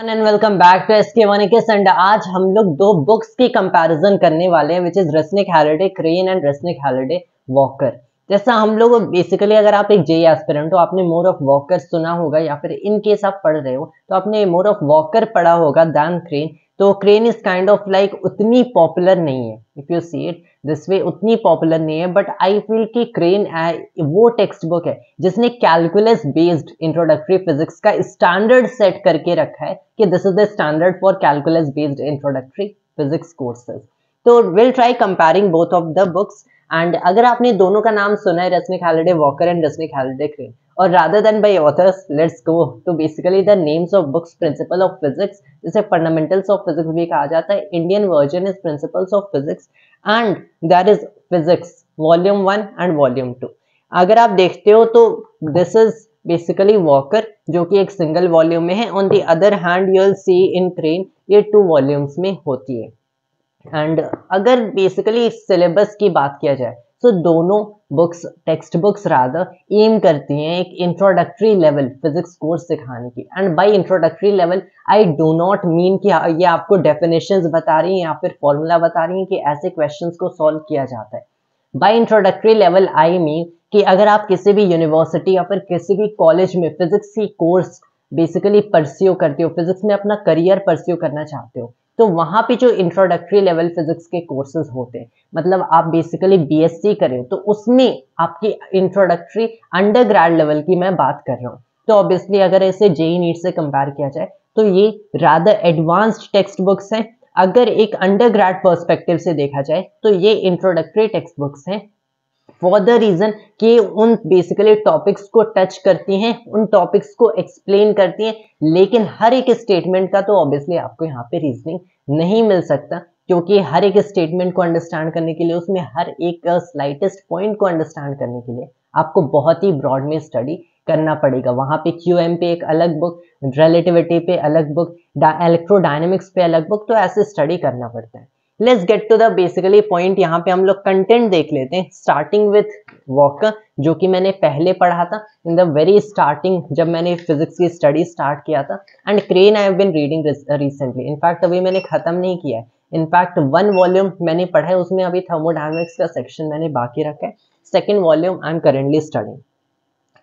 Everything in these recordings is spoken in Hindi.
And welcome back to SK वनिकेस एंड आज हम लोग दो बुक्स की कंपैरिजन करने वाले हैं which is Resnick Halliday crane and Resnick Halliday walker. जैसा हम लोग बेसिकली अगर आप एक जेई एस्पिरेंट हो आपने मोर ऑफ वॉकर सुना होगा या फिर इन केस आप पढ़ रहे हो तो आपने मोर ऑफ वॉकर पढ़ा होगा दैन क्रेन। तो Crane is kind of like उतनी पॉपुलर नहीं है, if you see it this way उतनी पॉपुलर नहीं है, बट आई फील कि क्रेन वो टेक्स्ट बुक है जिसने कैलकुलस बेस्ड इंट्रोडक्टरी फिजिक्स का स्टैंडर्ड सेट करके रखा है कि this is the standard for calculus based introductory physics courses. तो will try comparing both of the books and अगर आपने दोनों का नाम सुना है Resnick Halliday Walker and Resnick Halliday Crane और rather than by authors let's go तो basically the names of books principle of physics जिसे फंडामेंटल्स ऑफ फिजिक्स भी कहा जाता है। Indian version is principles of physics and that is physics volume 1 एंड वॉल्यूम 2। अगर आप देखते हो तो दिस इज बेसिकली वॉकर जो कि एक सिंगल वॉल्यूम में है। On the other hand you will see in crane ये 2 वॉल्यूम्स में होती है। एंड अगर बेसिकली सिलेबस की बात किया जाए तो दोनों books textbooks rather aim करती हैं एक इंट्रोडक्टरी लेवल फिजिक्स कोर्स सिखाने की। And by introductory level I do not mean कि ये आपको डेफिनेशंस बता रही हैं या फिर फॉर्मूला बता रही हैं कि ऐसे क्वेश्चंस को सॉल्व किया जाता है। By introductory level I mean कि अगर आप किसी भी यूनिवर्सिटी या फिर किसी भी कॉलेज में फिजिक्स की कोर्स बेसिकली परस्यू करते हो, फिजिक्स में अपना करियर परस्यू करना चाहते हो, तो वहां पे जो इंट्रोडक्टरी लेवल फिजिक्स के कोर्सेज होते हैं, मतलब आप बेसिकली बीएससी करें तो उसमें आपकी इंट्रोडक्टरी अंडर ग्रेड लेवल की मैं बात कर रहा हूँ। तो ऑब्वियसली अगर इसे जेई नीट से कंपेयर किया जाए तो ये रादर एडवांस्ड टेक्स्ट बुक्स हैं। अगर एक अंडर ग्रेड पर्सपेक्टिव से देखा जाए तो ये इंट्रोडक्टरी टेक्स्ट बुक्स हैं फॉर द रीजन कि उन बेसिकली टॉपिक्स को टच करती हैं, उन टॉपिक्स को एक्सप्लेन करती हैं, लेकिन हर एक स्टेटमेंट का तो ऑब्वियसली आपको यहाँ पे रीजनिंग नहीं मिल सकता क्योंकि हर एक स्टेटमेंट को अंडरस्टैंड करने के लिए उसमें हर एक स्लाइटेस्ट पॉइंट को अंडरस्टैंड करने के लिए आपको बहुत ही ब्रॉड में स्टडी करना पड़ेगा। वहां पे क्यूएम पे एक अलग बुक, रिलेटिविटी पे अलग बुक, इलेक्ट्रोडायनेमिक्स पे अलग बुक, तो ऐसे स्टडी करना पड़ता है। Let's get to the basically point. यहाँ पे हम लोग कंटेंट देख लेते हैं स्टार्टिंग विथ वॉकर जो कि मैंने पहले पढ़ा था इन द वेरी स्टार्टिंग जब मैंने फिजिक्स की स्टडी स्टार्ट किया था। And Krane I have been reading recently, in fact अभी मैंने खत्म नहीं किया है, इनफैक्ट 1 वॉल्यूम मैंने पढ़ा है, उसमें अभी थर्मोडायनेमिक्स का सेक्शन मैंने बाकी रखा है। 2nd volume I am currently studying.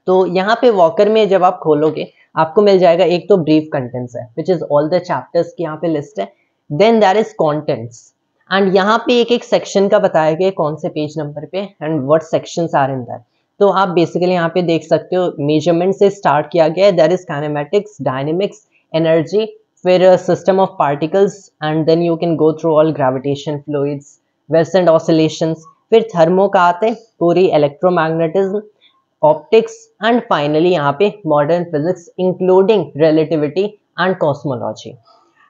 तो यहाँ पे वॉकर में जब आप खोलोगे आपको मिल जाएगा एक तो ब्रीफ कंटेंट्स है which is all the chapters की यहाँ पे लिस्ट है, then there is contents and यहाँ पे एक एक सेक्शन का बताया गया कौन से पेज नंबर पे and what sections are in that. तो आप बेसिकली यहाँ पे देख सकते हो मेजरमेंट से स्टार्ट किया गया है, that is kinematics, dynamics, energy, फिर system of particles and then you can go through all gravitation, fluids, waves and oscillations, फिर थर्मो का आते पूरी इलेक्ट्रोमैग्नेटिज्म, ऑप्टिक्स एंड फाइनली यहाँ पे modern physics including relativity and cosmology.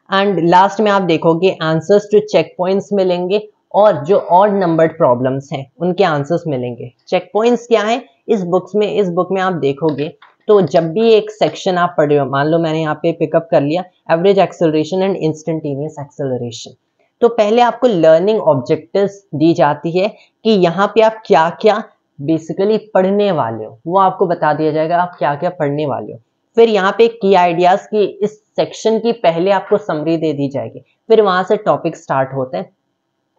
And last में आप देखोगे आंसर्स टू चेक पॉइंट्स मिलेंगे और जो ऑड नंबर्ड प्रॉब्लम्स हैं उनके आंसर्स मिलेंगे। चेक पॉइंट्स क्या है इस बुक में आप देखोगे तो जब भी एक सेक्शन आप पढ़ रहे हो, मान लो मैंने यहाँ पे पिकअप कर लिया average acceleration and instantaneous acceleration, तो पहले आपको लर्निंग ऑब्जेक्टिव्स दी जाती है कि यहाँ पे आप क्या क्या बेसिकली पढ़ने वाले हो, वो आपको बता दिया जाएगा आप क्या क्या पढ़ने वाले हो। फिर यहाँ पे की आइडियाज की इस सेक्शन की पहले आपको समरी दे दी जाएगी, फिर वहां से टॉपिक स्टार्ट होते हैं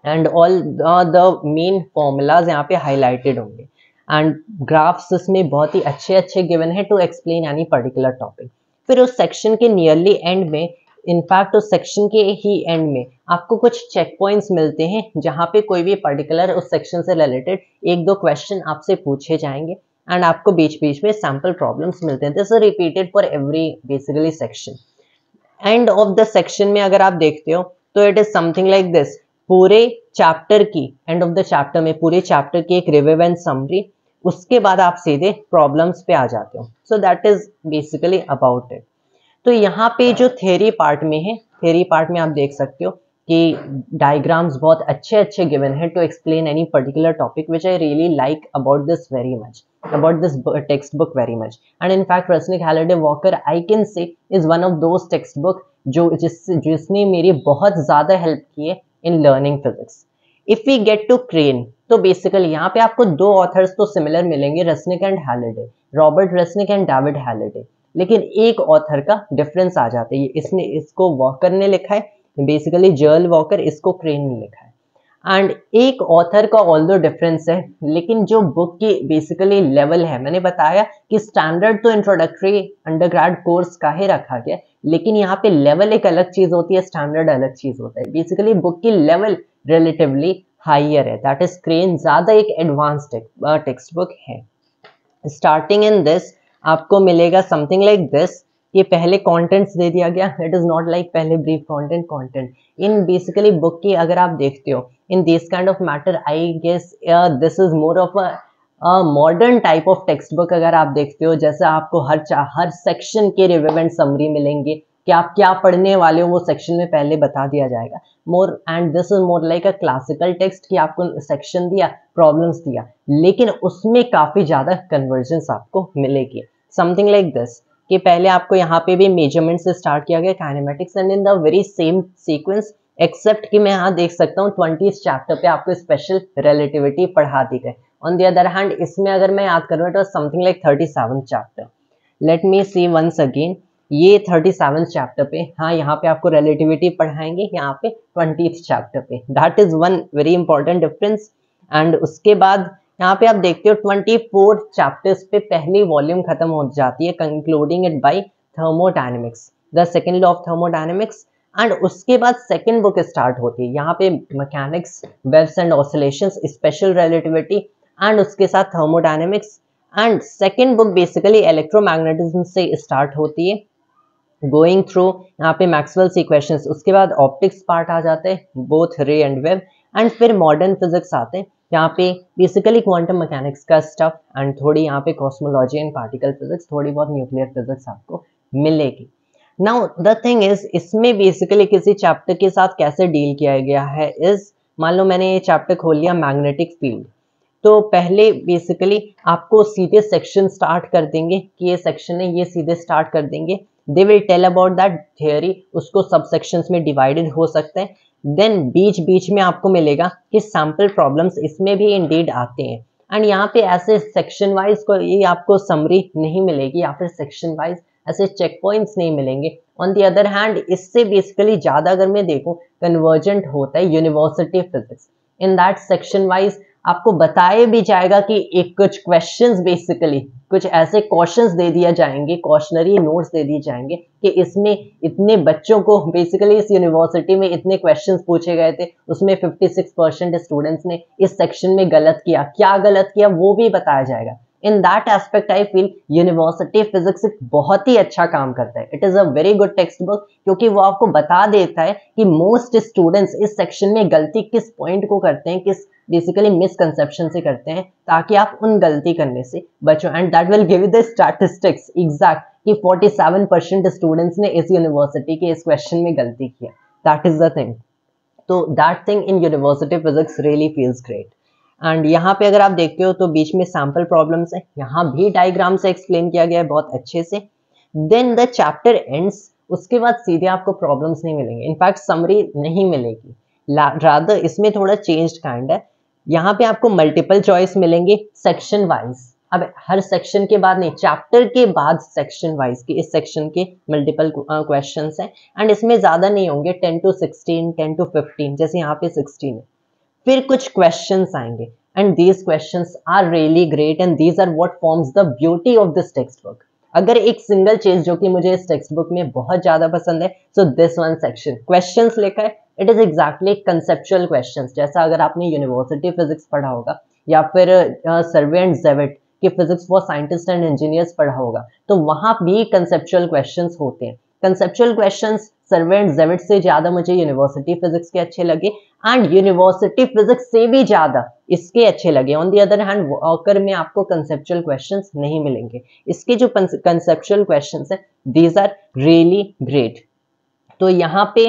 and all the main formulas यहाँ पे हाईलाइटेड होंगे एंड ग्राफ्स इसमें बहुत ही अच्छे अच्छे गिवन है to explain any particular topic. फिर उस सेक्शन के नियरली एंड में, इनफैक्ट उस सेक्शन के ही एंड में आपको कुछ चेक पॉइंट्स मिलते हैं जहां पे कोई भी पर्टिकुलर उस सेक्शन से रिलेटेड 1-2 क्वेश्चन आपसे पूछे जाएंगे एंड आपको बीच बीच में सैम्पल प्रॉब्लम्स मिलते हैं। This is repeated for every basically section. End of the section में अगर आप देखते हो तो it is something like this, पूरे चैप्टर की एंड ऑफ द चैप्टर में पूरे चैप्टर की एक रिव्यू एंड समरी, उसके बाद आप सीधे प्रॉब्लम्स पे आ जाते हो। So that is basically about it. तो यहाँ पे जो थ्योरी पार्ट में है, थ्योरी पार्ट में आप देख सकते हो कि डायग्राम्स बहुत अच्छे अच्छे गिवन है to explain any particular topic which I really like about this very much, about this textbook very much. And in fact Resnick Halliday Walker I can say is one of those textbook जिसने मेरी बहुत ज़्यादा हेल्प की है in learning physics. If we get to crane तो बेसिकली यहाँ पे आपको 2 ऑथर्स तो सिमिलर मिलेंगे, Resnick and Halliday, Robert Resnick and David Halliday, लेकिन एक ऑथर का डिफरेंस आ जाता है। इसने इसको वॉकर ने लिखा है, बेसिकली जर्ल वॉकर, इसको क्रेन ने लिखा है। एंड एक ऑथर का ऑल्दो डिफरेंस है, लेकिन जो बुक की बेसिकली लेवल है, मैंने बताया कि स्टैंडर्ड तो इंट्रोडक्टरी अंडरग्रेड कोर्स का ही रखा गया, लेकिन यहाँ पे लेवल एक अलग चीज होती है, स्टैंडर्ड अलग चीज होता है। बेसिकली बुक की लेवल रिलेटिवली हाइयर है, दैट इज क्रेन ज्यादा एक एडवांस टेक्स्ट बुक है। स्टार्टिंग इन दिस आपको मिलेगा समथिंग लाइक दिस, ये पहले कंटेंट्स दे दिया गया, इट इज नॉट लाइक पहले brief content in basically book की अगर आप देखते हो in this kind of matter, I guess this is more of a modern type of textbook. अगर आप देखते हो जैसे आपको हर सेक्शन के रिविवेंट समरी मिलेंगे कि आप क्या पढ़ने वाले हो, वो सेक्शन में पहले बता दिया जाएगा more, and this is more like a classical text कि आपको सेक्शन दिया, प्रॉब्लम्स दिया, लेकिन उसमें काफी ज्यादा कन्वर्जेंस आपको मिलेगी। समथिंग लाइक दिस कि पहले आपको यहाँ पे भी मेजरमेंट से स्टार्ट किया गया, kinematics, and in the very same sequence, except कि मैं यहाँ देख सकता हूँ 20th चैप्टर पे आपको स्पेशल रिलेटिविटी पढ़ा दी गई। ऑन द अदर हैंड इसमें अगर मैं याद करूँ तो something like 37th chapter, let me see once again, ये 37th चैप्टर पे, हाँ यहाँ पे आपको रिलेटिविटी पढ़ाएंगे, यहाँ पे 20th चैप्टर पे, that is one very important difference. And उसके बाद यहाँ पे आप देखते हो 24 चैप्टर्स पे पहली वॉल्यूम खत्म हो जाती है, concluding it by thermodynamics, the second law of thermodynamics, and उसके बाद सेकंड बुक स्टार्ट होती है, यहाँ पे mechanics, waves and oscillations, special relativity, and उसके साथ thermodynamics, and second book basically electromagnetism से स्टार्ट होती है, गोइंग थ्रू यहाँ पे मैक्सवेल्स इक्वेशंस, उसके बाद ऑप्टिक्स पार्ट आ जाते हैं, बोथ रे एंड वेव, एंड फिर मॉडर्न फिजिक्स आते हैं, यहाँ पे बेसिकली क्वांटम मैकेनिक्स का स्टफ, एंड थोड़ी यहाँ पे कॉस्मोलॉजी एंड पार्टिकल फिजिक्स, थोड़ी बहुत न्यूक्लियर फिजिक्स आपको मिलेगी। नाउ द थिंग इज, इसमें बेसिकली किसी चैप्टर के साथ कैसे डील किया गया है इज, मान लो मैंने ये चैप्टर खोल लिया मैग्नेटिक फील्ड, तो पहले बेसिकली आपको सीधे सेक्शन स्टार्ट कर देंगे कि ये सेक्शन है, ये सीधे स्टार्ट कर देंगे, they will tell about that theory, उसको सब सेक्शंस में डिवाइडेड हो सकते हैं, देन बीच बीच में आपको मिलेगा कि सैम्पल प्रॉब्लम्स इसमें भी इंडीड आते हैं, एंड यहाँ पे ऐसे सेक्शन वाइज कोई आपको समरी नहीं मिलेगी या फिर सेक्शन वाइज ऐसे चेक पॉइंट्स नहीं मिलेंगे। ऑन द अदर हैंड इससे बेसिकली ज्यादा अगर मैं देखूं कन्वर्जेंट होता है university physics, in that section wise आपको बताया भी जाएगा कि एक कुछ क्वेश्चंस, बेसिकली कुछ ऐसे क्वेश्चंस दे दिया जाएंगे, कॉशनरी नोट्स दे दिए जाएंगे कि इसमें इतने बच्चों को बेसिकली इस यूनिवर्सिटी में इतने क्वेश्चंस पूछे गए थे, उसमें 56% स्टूडेंट्स ने इस सेक्शन में गलत किया, क्या गलत किया वो भी बताया जाएगा। In that aspect I feel university physics बहुत ही अच्छा काम करता है, it is a very good text book, क्योंकि वो आपको बता देता है कि मोस्ट स्टूडेंट्स इस सेक्शन में गलती किस पॉइंट को करते हैं, किस बेसिकली मिसकंसेप्शन से करते हैं, ताकि आप उन गलती करने से बचो, and that will give you the statistics exact कि 47% स्टूडेंट्स ने इस यूनिवर्सिटी के इस क्वेश्चन में गलती किया, दैट इज द थिंग। तो that thing in university physics really feels great. And यहाँ पे अगर आप देखते हो तो बीच में सैम्पल प्रॉब्लम्स है, यहाँ भी डायग्राम से एक्सप्लेन किया गया है बहुत अच्छे से। देन द चैप्टर एंड्स, उसके बाद सीधे आपको प्रॉब्लम्स नहीं मिलेंगे, इनफैक्ट समरी नहीं मिलेगी, रादर इसमें थोड़ा चेंज्ड काइंड है, यहाँ पे आपको मल्टीपल चॉइस मिलेंगे सेक्शन वाइज, अब हर सेक्शन के बाद नहीं, चैप्टर के बाद सेक्शन वाइज की इस सेक्शन के मल्टीपल क्वेश्चंस हैं, एंड इसमें ज्यादा नहीं होंगे, 10 to 16, 10 to 15, जैसे यहाँ पे 16 है। फिर कुछ क्वेश्चंस आएंगे, and these questions are really great, and these are what forms the beauty of this textbook. अगर एक सिंगल चीज जो कि मुझे इस टेक्स्ट बुक में बहुत ज्यादा पसंद है, so this one section questions लेकर है, it is exactly conceptual questions, जैसा अगर आपने यूनिवर्सिटी फिजिक्स पढ़ा होगा या फिर सर्वे एंड जेविट कि physics for scientist and engineers पढ़ा होगा, तो वहां भी कंसेप्चुअल क्वेश्चंस होते हैं। कंसेप्चुअल क्वेश्चंस सर्वे एंड जेविट से ज्यादा मुझे यूनिवर्सिटी फिजिक्स के अच्छे लगे, एंड यूनिवर्सिटी फिजिक्स से भी ज्यादा इसके अच्छे लगे। On the other hand walker में आपको कंसेप्चुअल क्वेश्चंस नहीं मिलेंगे, इसके जो कंसेप्चुअल क्वेश्चंस है दीज आर रियली ग्रेट। तो यहाँ पे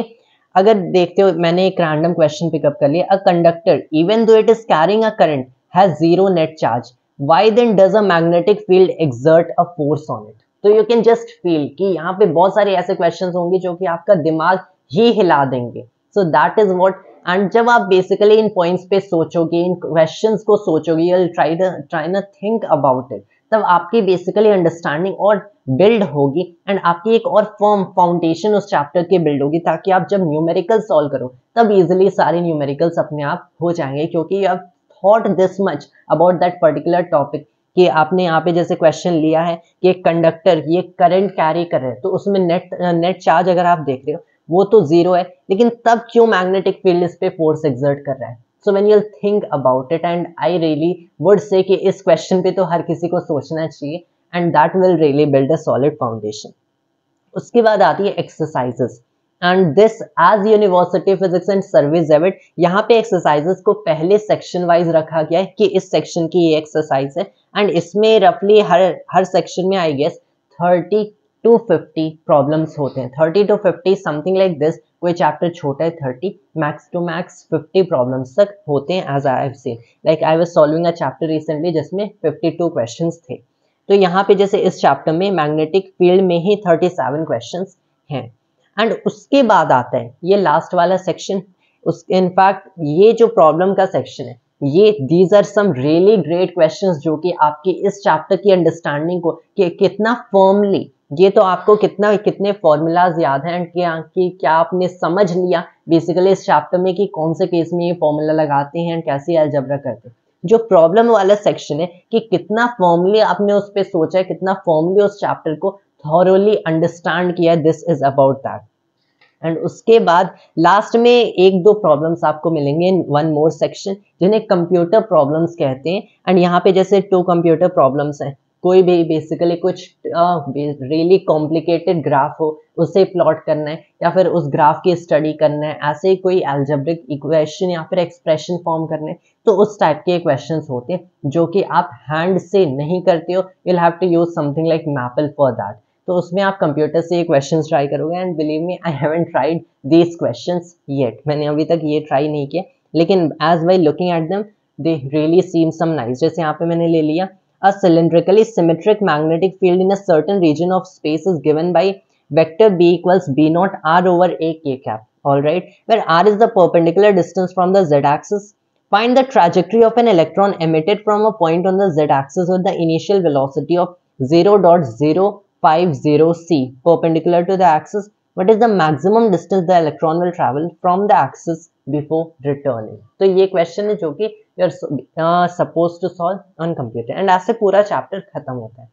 अगर देखते हो, मैंने एक रैंडम क्वेश्चन पिकअप कर लिया, a conductor even though it is carrying a current has zero net charge, why then does a magnetic field exert a force on it. तो यू कैन जस्ट फील कि यहाँ पे बहुत सारे ऐसे क्वेश्चंस होंगे जो कि आपका दिमाग ही हिला देंगे, so that is what. And जब आप बेसिकली इन पॉइंट्स पे सोचोगे, इन क्वेश्चंस को सोचोगे, यू विल ट्राई न थिंक अबाउट इट, तब आपकी बेसिकली अंडरस्टैंडिंग और बिल्ड होगी एंड आपकी एक और फर्म फाउंडेशन उस चैप्टर की बिल्ड होगी, ताकि आप जब न्यूमेरिकल सॉल्व करो तब इजिली सारे न्यूमेरिकल्स अपने आप हो जाएंगे, क्योंकि you have thought this much about that particular topic कि आपने यहाँ पे जैसे क्वेश्चन लिया है कि एक कंडक्टर ये करंट कैरी कर रहे हैं, तो उसमें नेट चार्ज अगर आप देख रहे हो वो तो जीरो है, लेकिन तब क्यों मैग्नेटिक फील्ड इस पे फोर्स एक्सर्ट कर रहा है। So when you think about it, and I really would say कि इस क्वेश्चन पे तो हर किसी को सोचना चाहिए, and that will really build a solid foundation. उसके बाद आती है exercises, and this as university physics and service avid, यहाँ पे एक्सरसाइजेस को पहले सेक्शन वाइज रखा गया है कि इस सेक्शन की ये एक्सरसाइज है, एंड इसमें रफली हर सेक्शन में आई गेस 30 to 50 प्रॉब्लम्स होते हैं, 30 to 50 समथिंग लाइक दिस। कोई चैप्टर छोटा है 30, मैक्स टू मैक्स 50 प्रॉब्लम्स तक होते हैं as I have seen. Like I was solving a chapter recently जिसमें 52 क्वेश्चंस थे। तो यहाँ पे जैसे इस चैप्टर में मैग्नेटिक फील्ड में ही 37 क्वेश्चंस हैं, एंड उसके बाद आता है ये लास्ट वाला सेक्शन। उस इनफैक्ट ये जो प्रॉब्लम का सेक्शन है, ये these are some really great questions जो कि आपकी इस चैप्टर की अंडरस्टैंडिंग को कि कितना फर्मली, ये तो आपको कितने फॉर्मूलाज याद हैं कि क्या आपने समझ लिया बेसिकली इस चैप्टर में कि कौन से केस में ये फॉर्मूला लगाते हैं, कैसे अलजेब्रा करते हैं। जो प्रॉब्लम वाला सेक्शन है कि कितना फॉर्मली आपने उस पर सोचा है, कितना फॉर्मली उस चैप्टर को थॉरोली अंडरस्टैंड किया, this is about that. And उसके बाद लास्ट में एक दो प्रॉब्लम्स आपको मिलेंगे इन वन मोर सेक्शन जिन्हें कंप्यूटर प्रॉब्लम्स कहते हैं। एंड यहाँ पे जैसे 2 कंप्यूटर प्रॉब्लम्स हैं, कोई भी बेसिकली कुछ रियली कॉम्प्लिकेटेड ग्राफ हो उसे प्लॉट करना है या फिर उस ग्राफ की स्टडी करना है, ऐसे ही कोई एल्जेब्रिक इक्वेशन या फिर एक्सप्रेशन फॉर्म करने, तो उस टाइप के क्वेश्चंस होते हैं जो कि आप हैंड से नहीं करते हो, you will have to use something like Maple for that. तो उसमें आप कंप्यूटर से ये क्वेश्चंस ट्राई करोगे, and believe me I haven't tried these questions yet, मैंने अभी तक ये ट्राई नहीं किया, लेकिन as why looking at them they really seem some nice. जैसे यहाँ पे मैंने ले लिया a cylindrically symmetric magnetic field in a certain region of space is given by vector b equals b naught r over a k cap, all right, where r is the perpendicular distance from the z-axis. Find the trajectory of an electron emitted from a point on the z-axis with the initial velocity of 0.050 c perpendicular to the axis. What is the maximum distance the electron will travel from the axis before returning? तो ये क्वेश्चन है जो कि you are suppose to solve on computer, and ऐसे पूरा चैप्टर खत्म होता है।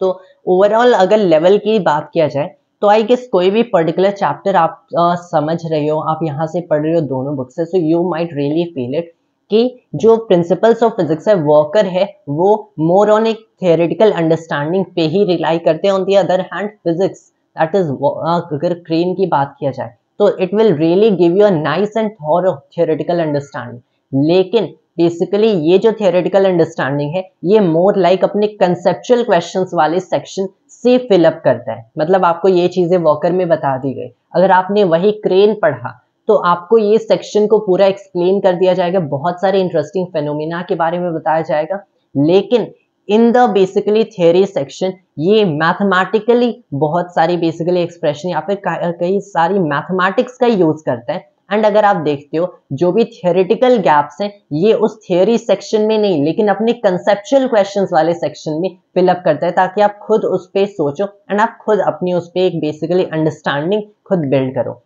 तो ओवरऑल अगर लेवल की बात किया जाए तो आई गेस कोई भी पर्टिकुलर चैप्टर आप समझ रहे हो, आप यहाँ से पढ़ रहे हो दोनों बुक से, so you might really feel it कि जो प्रिंसिपल्स ऑफ फिजिक्स है, वॉकर है, वो मोर ऑन एक थियोरेटिकल अंडरस्टैंडिंग पे ही रिलाई करते हैं। On the other hand physics that is, अगर क्रेन की बात किया जाए तो it will really give you a nice and thorough theoretical understanding, लेकिन बेसिकली ये जो थियोरेटिकल अंडरस्टैंडिंग है ये मोर लाइक अपने कंसेप्चुअल क्वेश्चंस वाले सेक्शन से फिलअप करता है। मतलब आपको ये चीजें वॉकर में बता दी गई, अगर आपने वही क्रेन पढ़ा तो आपको ये सेक्शन को पूरा एक्सप्लेन कर दिया जाएगा, बहुत सारे इंटरेस्टिंग फेनोमेना के बारे में बताया जाएगा, लेकिन in the basically theory section ये मैथमेटिकली बहुत सारी बेसिकली एक्सप्रेशन या फिर कई सारी मैथमेटिक्स का यूज करता है। एंड अगर आप देखते हो जो भी थियोरेटिकल गैप्स हैं ये उस थियोरी सेक्शन में नहीं लेकिन अपने कंसेप्चुअल क्वेश्चंस वाले सेक्शन में फिलअप करता है, ताकि आप खुद उस पर सोचो एंड आप खुद अपनी उस पर एक बेसिकली अंडरस्टैंडिंग खुद बिल्ड करो।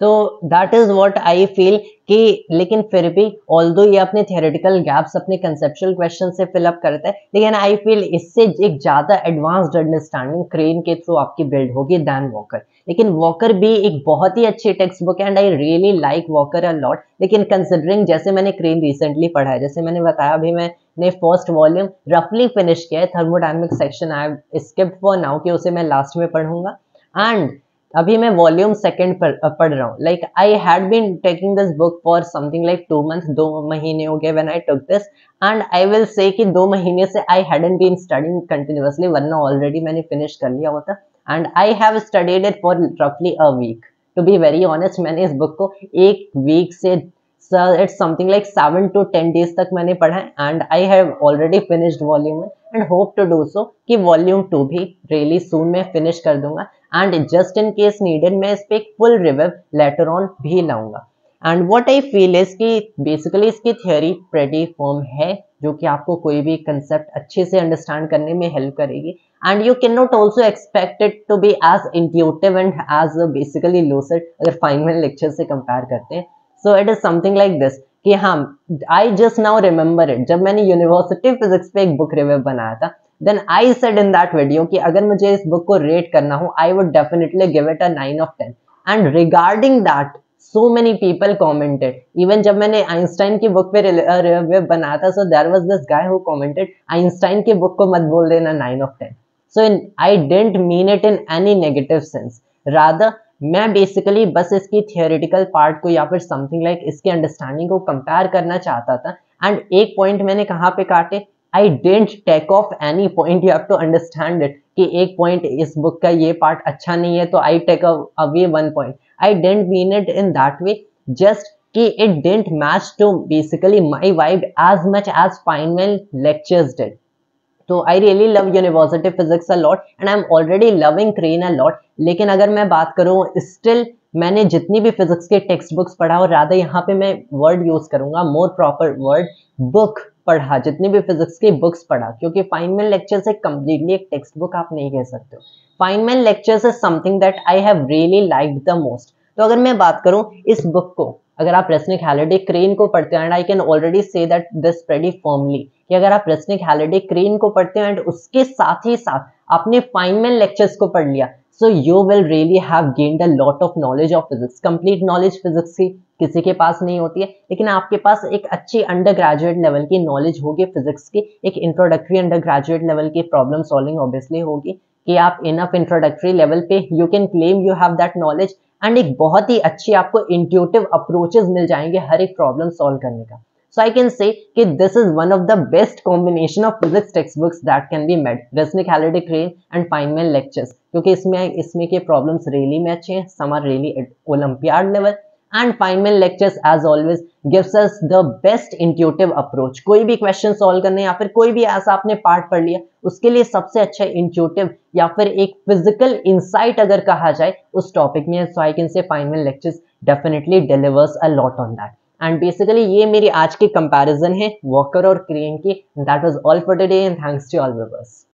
तो that is what I feel कि, लेकिन फिर भी ऑल्दो ये अपने थियोरेटिकल गैप्स अपने कंसेप्चुअल क्वेश्चन से फिलअप करता है, लेकिन आई फील इससे एक ज्यादा एडवांस्ड अंडरस्टैंडिंग क्रेन के थ्रू आपकी बिल्ड होगी देन वॉकर। लेकिन वॉकर भी एक बहुत ही अच्छी टेक्स्ट बुक है and I really like walker a lot, लेकिन कंसिडरिंग जैसे मैंने क्रेन रिसेंटली पढ़ा है, जैसे मैंने बताया अभी मैंने फर्स्ट वॉल्यूम रफली फिनिश किया है, thermodynamic section I have skipped for now कि उसे मैं लास्ट में पढ़ूंगा, एंड अभी मैं वॉल्यूम सेकंड पढ़ रहा हूँ। Like I had been taking this book for something like 2 months, 2 महीने हो गए when I took this, and I will say कि 2 महीने से I hadn't been studying continuously, वरना ऑलरेडी मैंने फिनिश कर लिया होता, and I have studied it for रफली a week. To be very honest मैंने इस बुक को एक वीक से it's something like 7 to 10 days तक मैंने पढ़ा है, and I have already finished volume 1 and hope to do so कि वॉल्यूम 2 भी रियली सून मैं फिनिश कर दूंगा, and just in case needed मैं इस पे एक फुल रिव्यू लेटर ऑन भी लाऊंगा। And what I feel is कि बेसिकली इसकी थियोरी प्रेटी फॉर्म है जो कि आपको कोई भी कंसेप्ट अच्छे से अंडरस्टैंड करने में हेल्प करेगी। And you can not also expect it to be as intuitive and as basically lucid अगर फाइनल लेक्चर से कंपेयर करते हैं। So it is something like this कि हाँ, I just now remember it, जब मैंने यूनिवर्सिटी फिजिक्स पे एक बुक रिव्यू बनाया था, then I said in that video कि अगर मुझे इस बुक को रेट करना हो, I would definitely give it a 9 of 10। And regarding that so many people commented, even जब मैंने आइंस्टाइन की बुक पे रिव्यू बनाया था, so there was this guy who commented Einstein की बुक को मत बोल देना 9 of 10। So I didn't mean it in any negative sense, rather मैं बेसिकली बस इसकी थियोरेटिकल पार्ट को या फिर समथिंग लाइक इसकी अंडरस्टैंडिंग को कंपेयर करना चाहता था। एंड एक पॉइंट मैंने कहाँ पे काटे, I didn't take off any point, you have to understand it कि एक पॉइंट इस बुक का ये पार्ट अच्छा नहीं है तो I take away 1 point. I didn't mean it in that way, just कि it didn't match to basically my vibe as much as Feynman lectures did. तो I really love university physics a lot and I am already loving Crane a lot. लेकिन अगर मैं बात करूँ, स्टिल मैंने जितनी भी फिजिक्स के टेक्स्ट बुक्स पढ़ा, और राधा यहाँ पे मैं वर्ड यूज करूंगा, मोर प्रॉपर वर्ड, बुक पढ़ा, जितनी भी फिजिक्स की बुक्स पढ़ा, क्योंकि फाइनल लेक्चर से कंप्लीटली एक टेक्स्ट बुक आप नहीं कह सकते हो। Final lectures is something that I have really liked the most. तो अगर मैं बात करूं इस बुक को, अगर आप रेसनिक हैलिडे क्रेन को पढ़ते हैं, and I can already say that this pretty firmly कि अगर आप रेसनिक हैलिडे क्रेन को पढ़ते हैं एंड उसके साथ ही साथ आपने फाइनल लेक्चर्स को पढ़ लिया, so you will really have gained a lot of knowledge of physics. Complete knowledge physics की किसी के पास नहीं होती है, लेकिन आपके पास एक अच्छी अंडर ग्रेजुएट लेवल की नॉलेज होगी फिजिक्स की, एक इंट्रोडक्टरी अंडर ग्रेजुएट लेवल की प्रॉब्लम सॉल्विंग ऑब्वियसली होगी कि आप इनफ इंट्रोडक्टरी लेवल पे you can claim you have that knowledge, and एक बहुत ही अच्छी आपको इंट्यूटिव अप्रोचेस मिल जाएंगे हर एक प्रॉब्लम सॉल्व करने का। So I can say कि this is one of the best combination of physics textbooks that can be made, Resnick, Halliday, Crane and Feynman lectures, क्योंकि इसमें के problems really में अच्छे हैं, some are really at Olympiad level, and Feynman lectures as always gives us the best intuitive approach। कोई भी question solve करने या फिर कोई भी ऐसा आपने पार्ट पढ़ लिया, उसके लिए सबसे अच्छा intuitive या फिर एक physical insight अगर कहा जाए उस टॉपिक में, so I can say Feynman lectures definitely delivers a lot on that। And basically ये मेरी आज की कंपैरिजन है वॉकर और क्रेन की। That was all for today and thanks to all viewers.